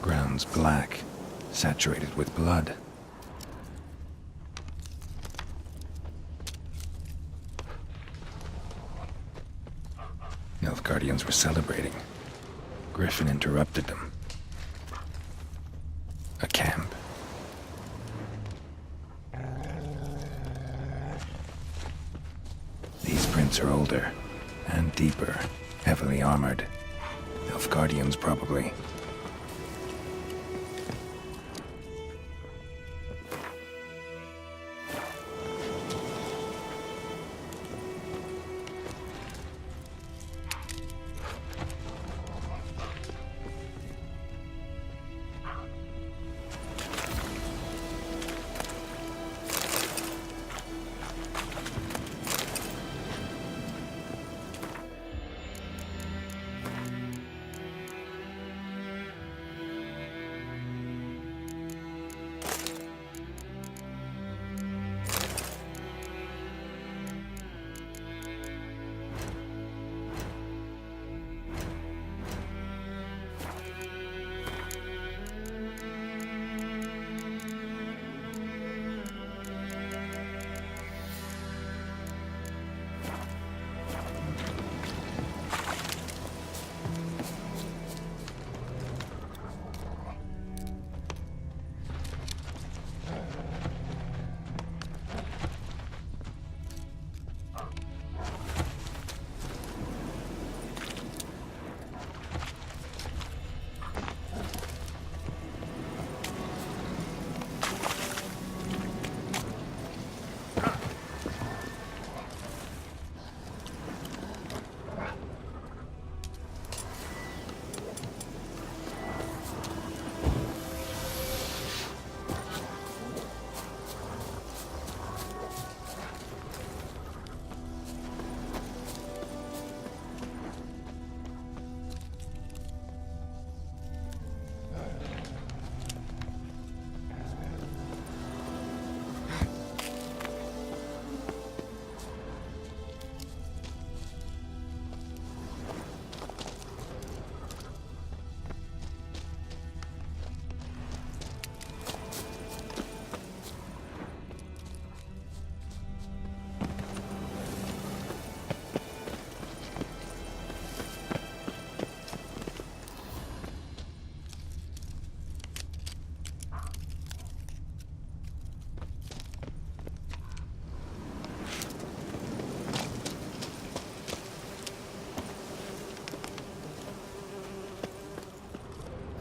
Ground's black, saturated with blood. Nilfgaardians were celebrating. Griffin interrupted them. A camp. These prints are older and deeper, heavily armored. Nilfgaardians, probably.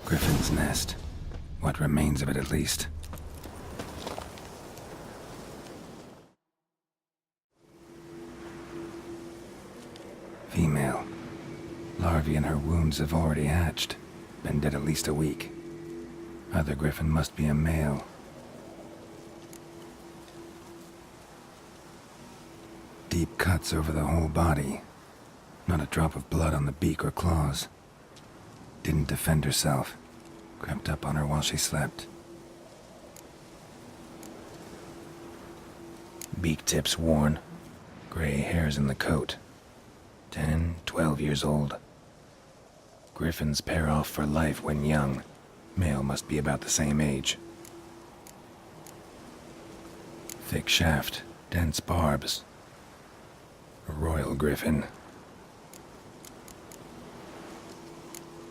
Griffin's nest. What remains of it, at least. Female. Larvae in her wounds have already hatched. Been dead at least a week. Other griffin must be a male. Deep cuts over the whole body. Not a drop of blood on the beak or claws. Didn't defend herself. Crept up on her while she slept. Beak tips worn. Gray hairs in the coat. 10, 12 years old. Griffins pair off for life when young. Male must be about the same age. Thick shaft, dense barbs. A royal griffin.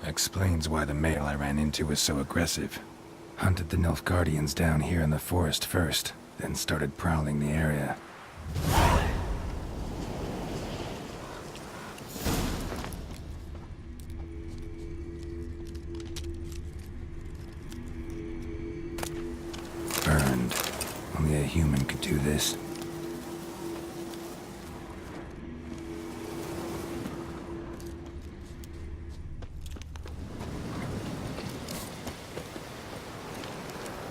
Explains why the male I ran into was so aggressive. Hunted the Nilfgaardians down here in the forest first, then started prowling the area. Burned. Only a human could do this.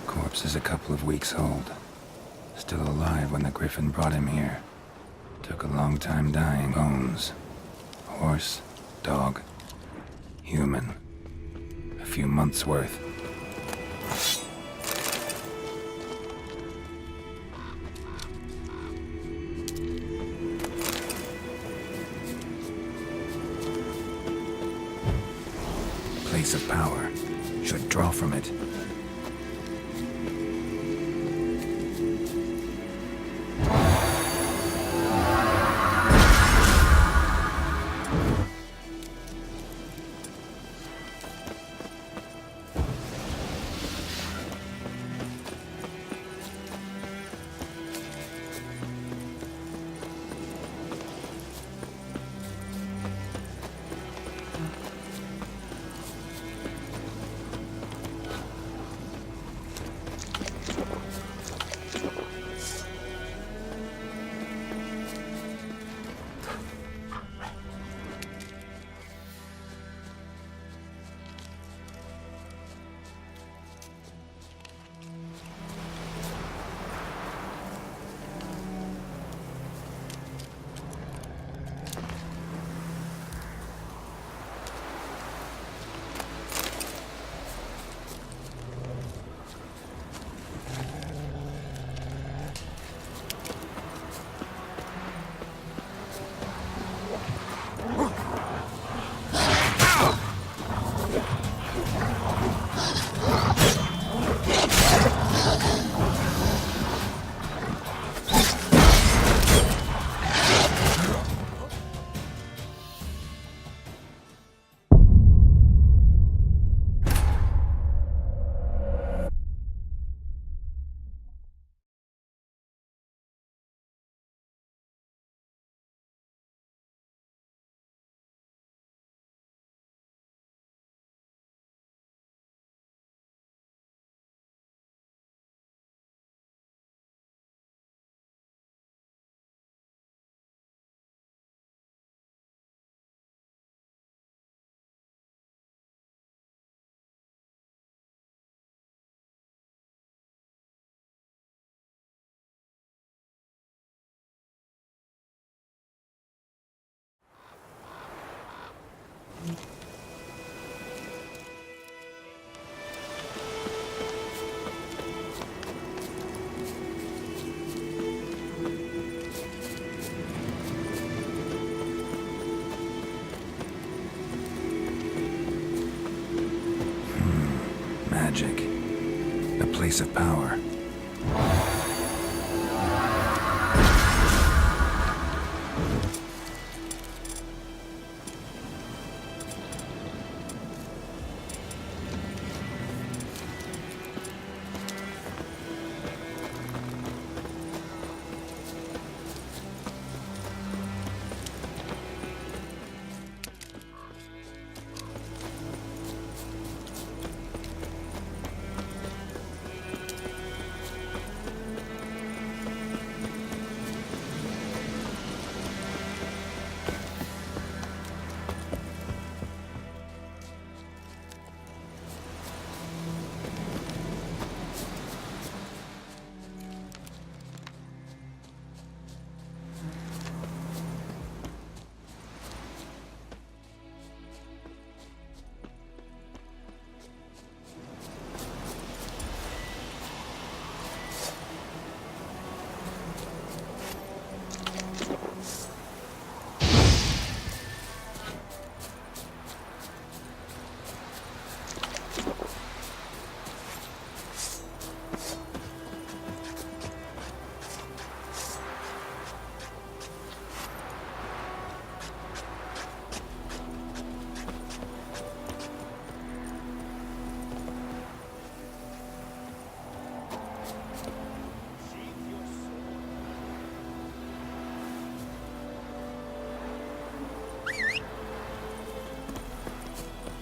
Corpse is a couple of weeks old. Still alive when the griffin brought him here. Took a long time dying. Bones. Horse, dog, human. A few months worth. Place of power. Should draw from it. Magic. A place of power.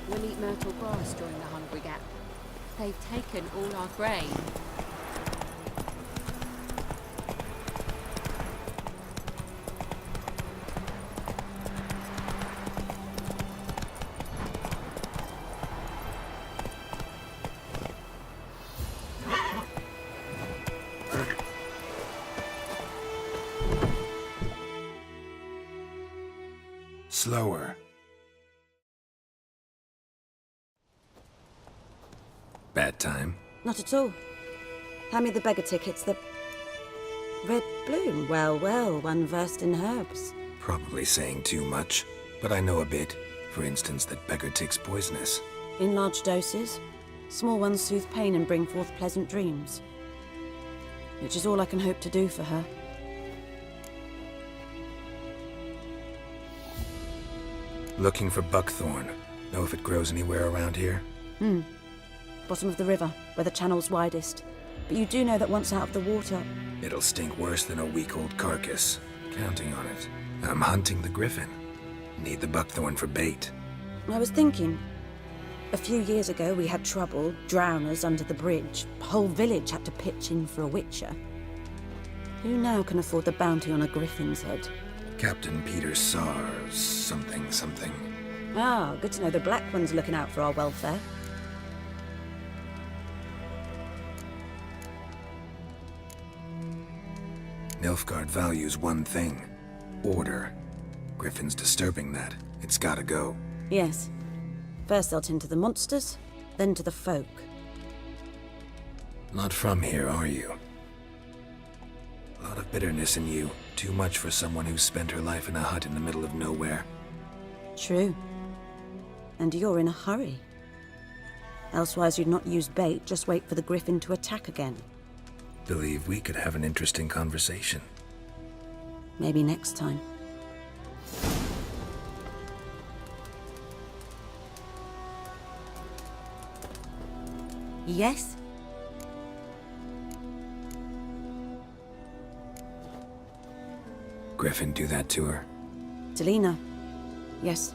We'll eat myrtle grass during the Hungry Gap. They've taken all our grain. Slower. Bad time? Not at all. Hand me the beggar tickets, the... Red bloom. Well, well, one versed in herbs. Probably saying too much, but I know a bit. For instance, that beggar tick's poisonous. In large doses. Small ones soothe pain and bring forth pleasant dreams. Which is all I can hope to do for her. Looking for buckthorn. Know if it grows anywhere around here? Bottom of the river, where the channel's widest. But you do know that once out of the water... It'll stink worse than a week-old carcass. Counting on it. I'm hunting the griffin. Need the buckthorn for bait. I was thinking... A few years ago we had trouble, drowners under the bridge. The whole village had to pitch in for a witcher. Who now can afford the bounty on a griffin's head? Captain Peter Sars, something. Ah, good to know the Black One's looking out for our welfare. Nilfgaard values one thing. Order. Griffin's disturbing that. It's gotta go. Yes. First they'll tend to the monsters, then to the folk. Not from here, are you? A lot of bitterness in you. Too much for someone who spent her life in a hut in the middle of nowhere. True. And you're in a hurry. Elsewise you'd not use bait, just wait for the griffin to attack again. Believe we could have an interesting conversation. Maybe next time. Yes? Griffin do that to her? Delina. Yes.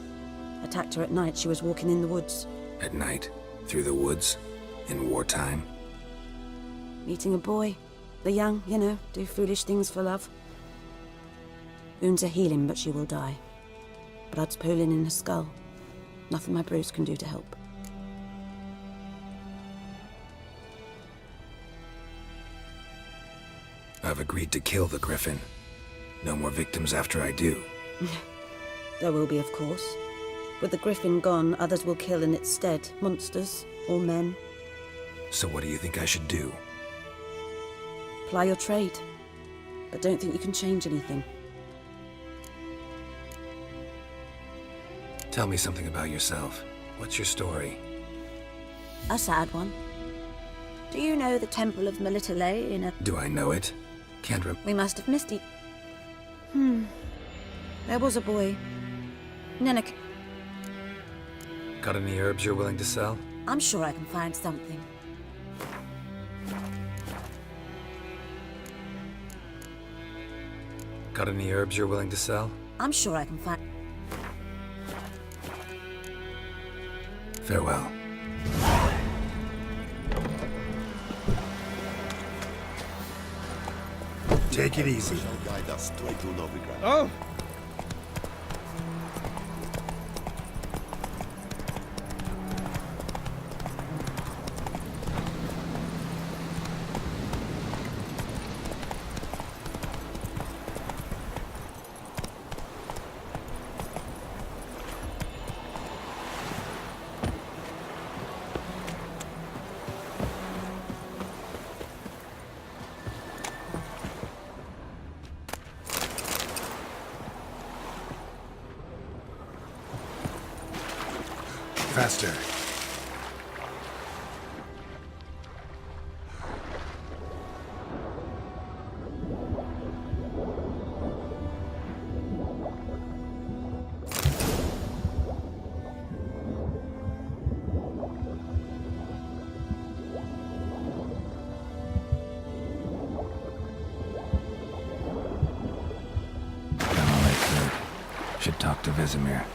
Attacked her at night. She was walking in the woods. At night? Through the woods? In wartime? Meeting a boy. The young, you know, do foolish things for love. Wounds are healing, but she will die. Blood's pooling in her skull. Nothing my bruise can do to help. I've agreed to kill the griffin. No more victims after I do. There will be, of course. With the griffin gone, others will kill in its stead. Monsters, or men. So what do you think I should do? Ply your trade. But don't think you can change anything. Tell me something about yourself. What's your story? A sad one. Do you know the Temple of Melitele in a... Do I know it? Can't We must have missed it. There was a boy. Nenek. Got any herbs you're willing to sell? I'm sure I can find something. Got any herbs you're willing to sell? I'm sure I can find... Farewell. Take it easy. Oh! Faster. Should talk to Vesemir.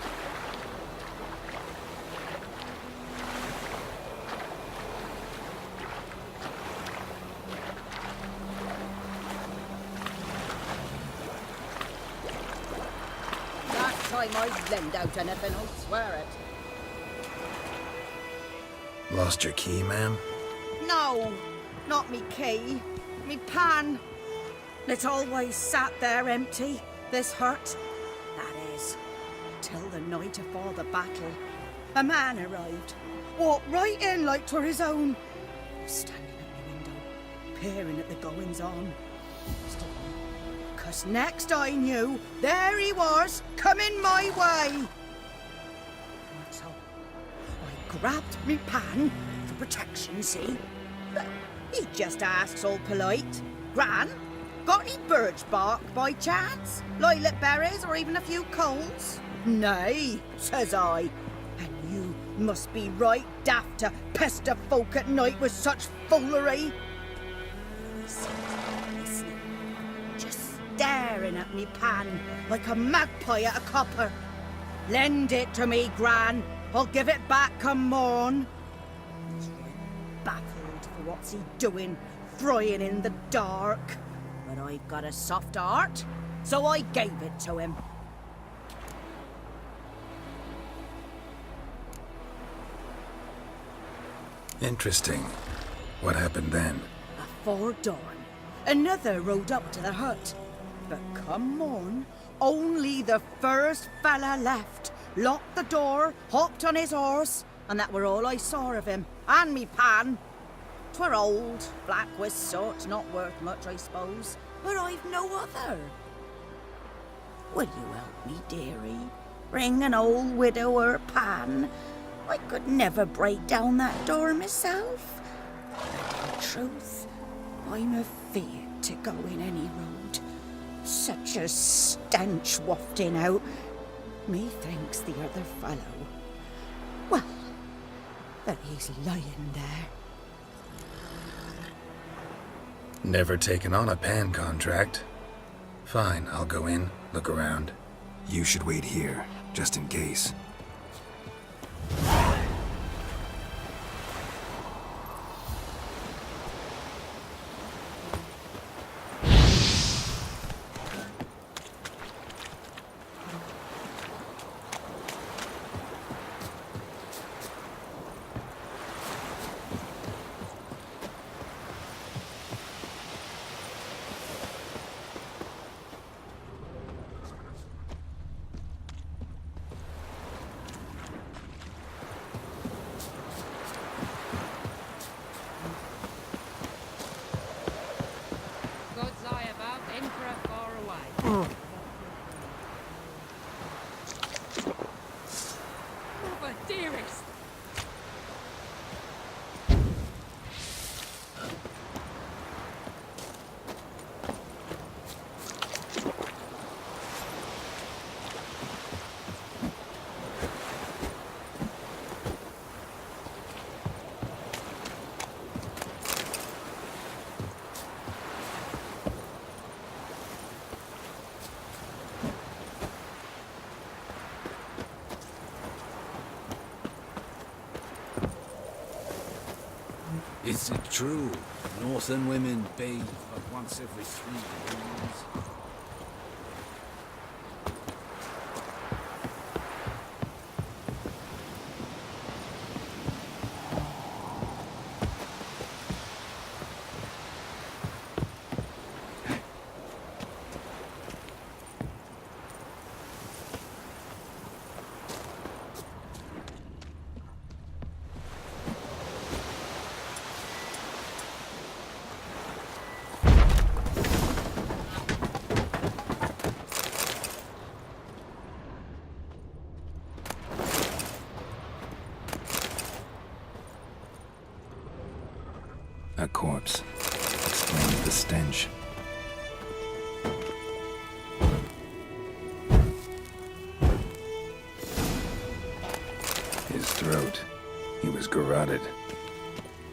Time I lend out anything, I'll swear it. Lost your key, ma'am? No, not me key. Me pan. It's always sat there empty, this hut. That is, till the night afore the battle. A man arrived, walked right in like 'twere his own. Standing at the window, peering at the goings-on. Cause next I knew, there he was, coming my way. So I grabbed me pan, protection, see? But he just asks all polite. Gran, got any birch bark by chance? Lilac berries or even a few coals? Nay, says I. And you must be right daft to pester folk at night with such foolery. He sat there listening, just staring at me pan like a magpie at a copper. Lend it to me, Gran. I'll give it back come morn. He's right baffled for what's he doing, frying in the dark. But I've got a soft heart, so I gave it to him. Interesting. What happened then? Afore dawn, another rode up to the hut. But come morn, only the first fella left, locked the door, hopped on his horse, and that were all I saw of him, and me pan. 'Twere old, black with soot, not worth much, I suppose, but I've no other. Will you help me, dearie? Bring an old widower pan. I could never break down that door myself. But in truth, I'm afeard to go in any road. Such a stench wafting out. Methinks the other fellow, well, that he's lying there. Never taken on a pan contract. Fine, I'll go in, look around. You should wait here, just in case. God's eye above, emperor far away. Mother dearest! Is it true? Northern women bathe but once every 3 days. A corpse. Explains the stench. His throat. He was garroted.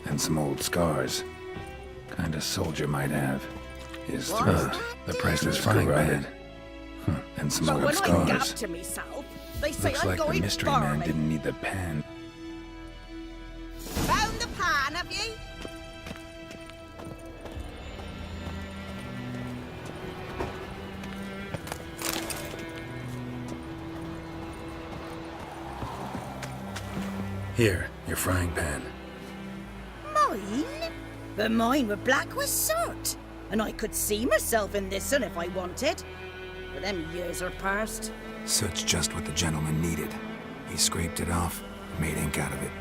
And some old scars. Kind of soldier might have. His throat. The priceless frying pan. And some So old when I gap scars. to myself, they say Looks I'm like the going mystery man barley. didn't need the pan. Found the pan, have ye? Here, your frying pan. Mine? But mine were black with soot, and I could see myself in this one if I wanted. But them years are past. Soot's just what the gentleman needed. He scraped it off, made ink out of it.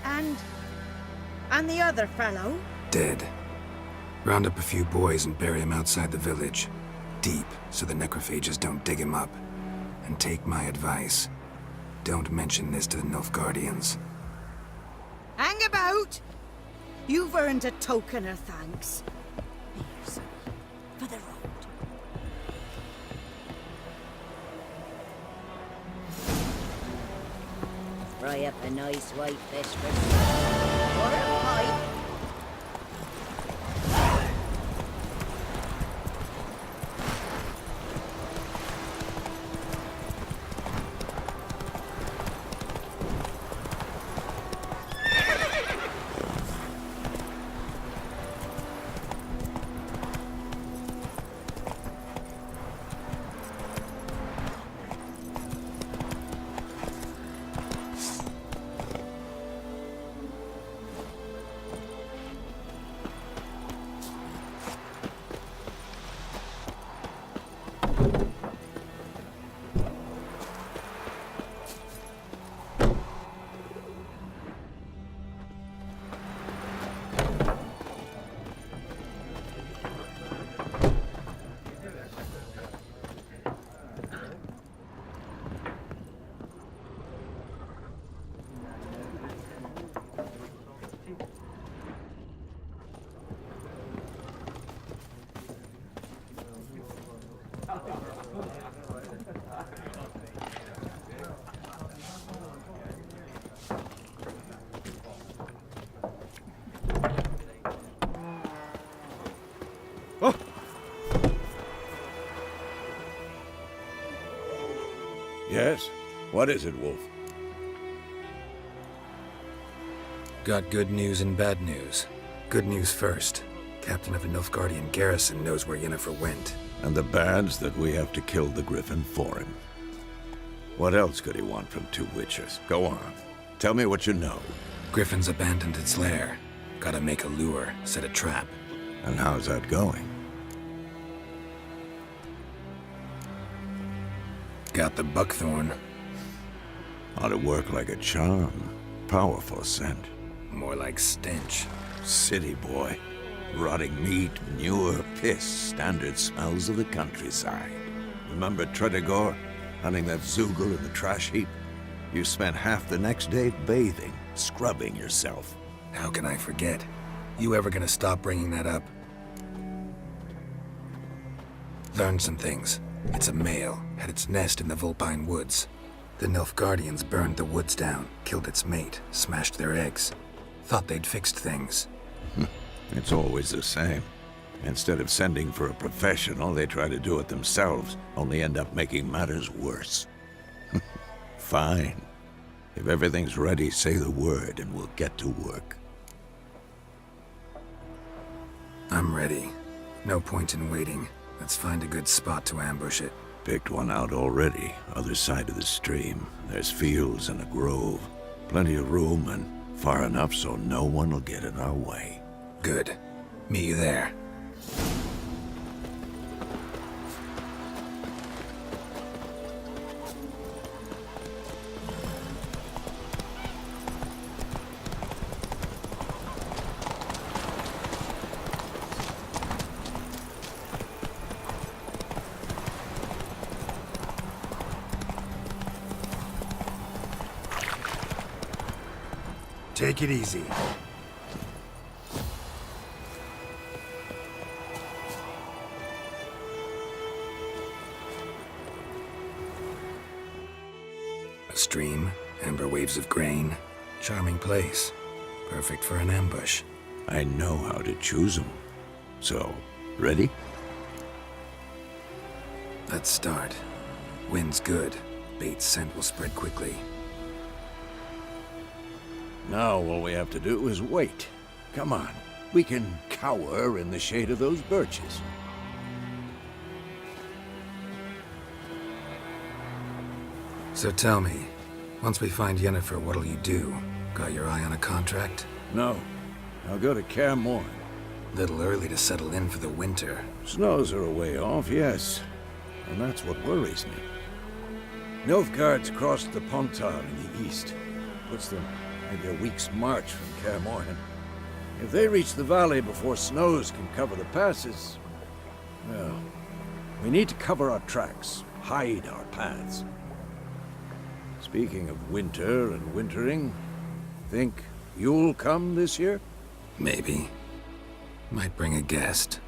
And the other fellow? Dead. Round up a few boys and bury him outside the village. Deep, so the necrophages don't dig him up. And take my advice. Don't mention this to the Nilfgaardians. Hang about! You've earned a token of thanks. Here, son, for the road. Fry up a nice white fish for or a pipe. Yes? What is it, Wolf? Got good news and bad news. Good news first. Captain of a Nilfgaardian garrison knows where Yennefer went. And the bad's that we have to kill the Griffin for him. What else could he want from two witchers? Go on. Tell me what you know. Griffin's abandoned its lair. Gotta make a lure, set a trap. And how's that going? Got the buckthorn. Ought to work like a charm. Powerful scent. More like stench. City boy. Rotting meat, manure, piss. Standard smells of the countryside. Remember Tredegor? Hunting that Zoogle in the trash heap? You spent half the next day bathing, scrubbing yourself. How can I forget? You ever gonna stop bringing that up? Learned some things. It's a male, had its nest in the Vulpine Woods. The Nilfgaardians burned the woods down, killed its mate, smashed their eggs. Thought they'd fixed things. It's always the same. Instead of sending for a professional, they try to do it themselves, only end up making matters worse. Fine. If everything's ready, say the word and we'll get to work. I'm ready. No point in waiting. Let's find a good spot to ambush it. Picked one out already, other side of the stream. There's fields and a grove. Plenty of room and far enough so no one will get in our way. Good. Meet you there. Take it easy. A stream, amber waves of grain. Charming place. Perfect for an ambush. I know how to choose them. So, ready? Let's start. Wind's good. Bait's scent will spread quickly. Now all we have to do is wait. Come on. We can cower in the shade of those birches. So tell me, once we find Yennefer, what'll you do? Got your eye on a contract? No. I'll go to Kaer Morhen. Little early to settle in for the winter. Snows are a way off, yes. And that's what worries me. Nilfgaard's crossed the Pontar in the east. Puts them maybe a week's march from Kaer Morhen. If they reach the valley before snows can cover the passes, well, we need to cover our tracks, hide our paths. Speaking of winter and wintering, think You'll come this year? Maybe. Might bring a guest.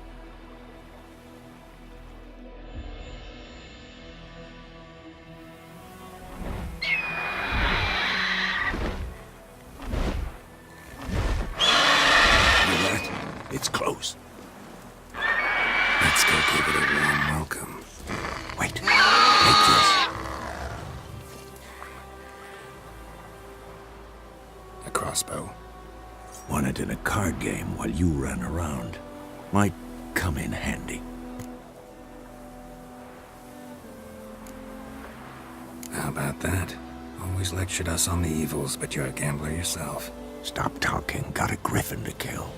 It's close. Let's go give it a warm welcome. Wait. Take this. A crossbow. Won it in a card game while you ran around. Might come in handy. How about that? Always lectured us on the evils, but you're a gambler yourself. Stop talking. Got a griffin to kill.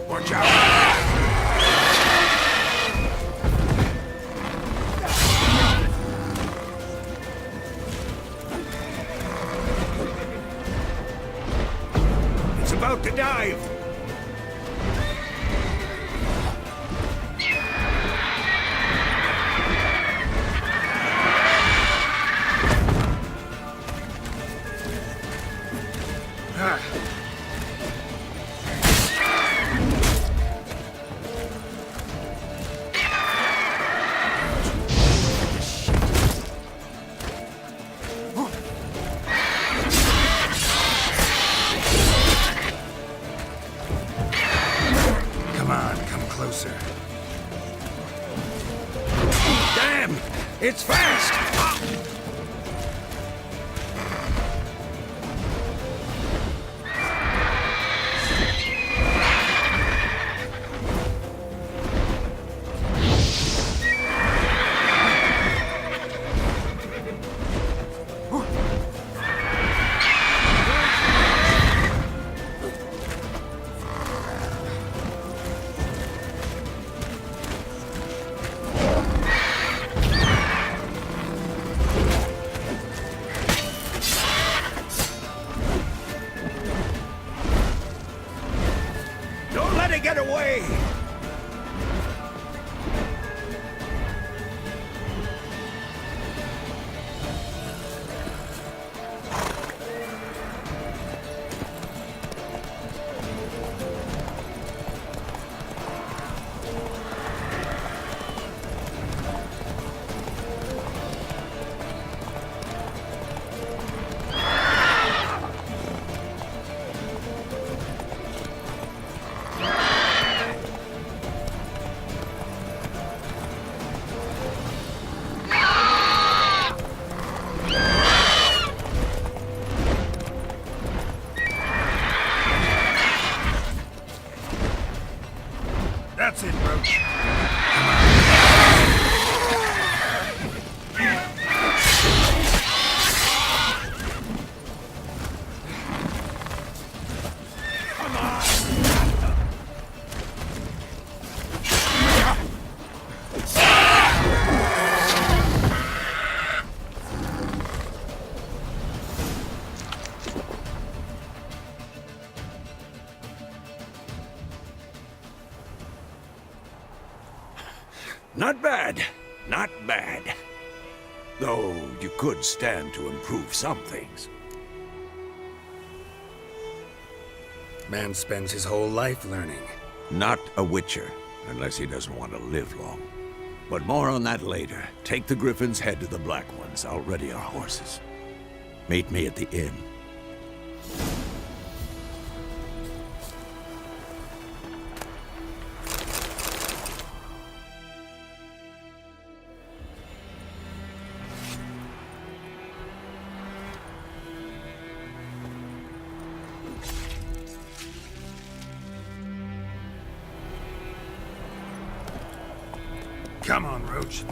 Watch out! It's about to dive! Come on, come closer. Damn! It's fast! Don't let it get away! That's it, Roach. Not bad. Not bad. Though you could stand to improve some things. Man spends his whole life learning. Not a witcher, unless he doesn't want to live long. But more on that later. Take the Griffin's head to the Black Ones. I'll ready our horses. Meet me at the inn. Come on, Roach.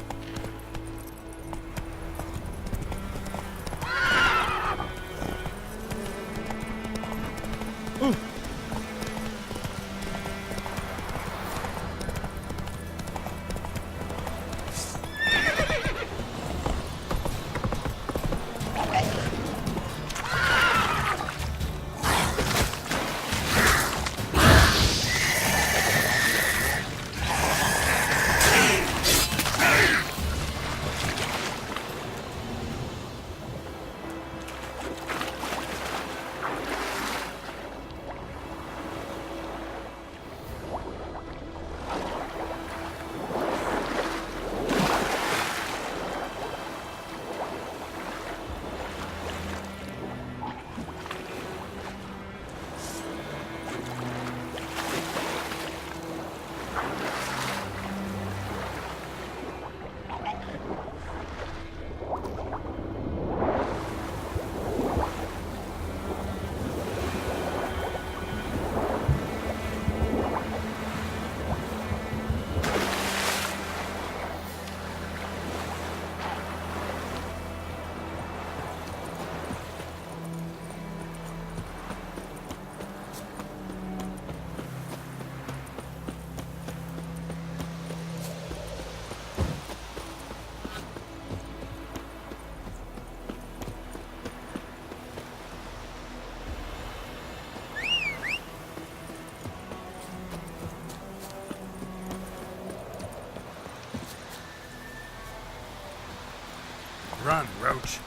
Run, Roach.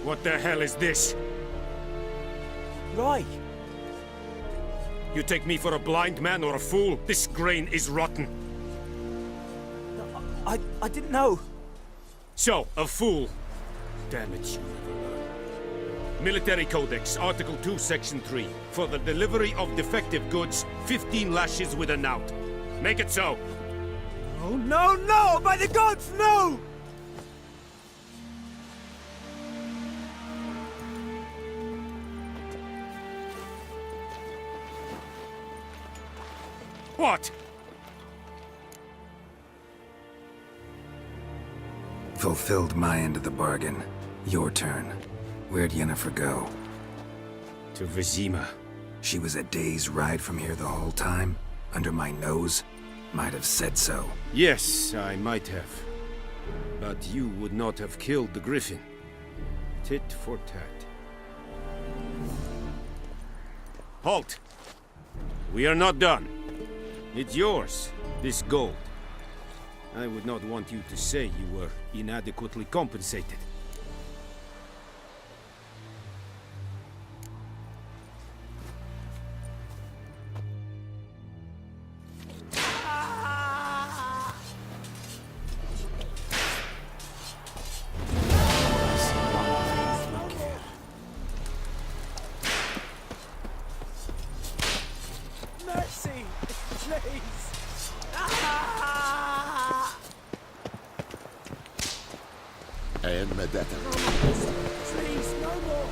What the hell is this? Right. You take me for a blind man or a fool? This grain is rotten. I didn't know. So, a fool. Damn it, you never learn. Military Codex, Article 2, Section 3. For the delivery of defective goods, 15 lashes with a knout. Make it so. Oh, no, no! By the gods, no! What? Fulfilled my end of the bargain. Your turn. Where'd Yennefer go? To Vizima. She was a day's ride from here the whole time? Under my nose? Might have said so. Yes, I might have. But you would not have killed the Griffin. Tit for tat. Halt! We are not done. It's yours, this gold. I would not want you to say you were inadequately compensated. Mercy! Please! And Medetta. Please, no more!